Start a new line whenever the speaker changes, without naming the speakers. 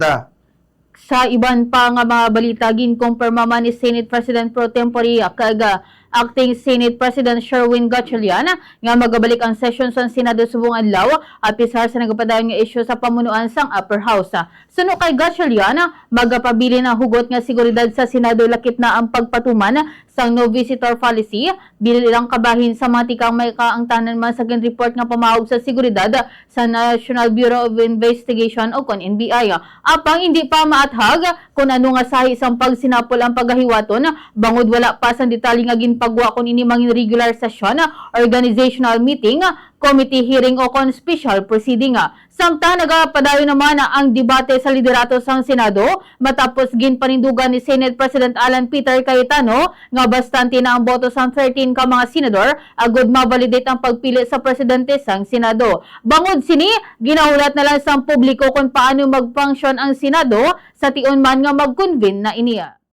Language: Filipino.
Da.
Sa iban pa nga mga balita, ginkumpirma man ni Senate President Pro Tempore kaga Acting Senate President Sherwin Gatchalian nga magabalik ang session sa Senado subong adlaw apisar sa nagapadayon nga isyu sa pamunuan sang Upper House. Suno kay Gatchalian, magapabili ng hugot nga seguridad sa Senado lakip na ang pagpatuman sang no visitor policy, bilil ilang kabahin sa mga tikang may kaangtanan man sa report nga pamahog sa seguridad sa National Bureau of Investigation o kon NBI. Apang hindi pa maathag kung ano nga sahi isang pagsinapol ang paggahiwaton, bangod wala pa sa detalye nga ginpagwa kung ini mangin regular session, organizational meeting, committee hearing o kon special proceeding. Samtang nagapadayon naman ang debate sa liderato sang Senado matapos ginpanindugan ni Senate President Alan Peter Cayetano nga bastante na ang boto sang 13 ka mga senador agud mabalidate ang pagpili sa presidente sang Senado. Bangod sini, ginaulat na lang sang publiko kung paano mag-function ang Senado sa tion man nga mag-convene na iniya.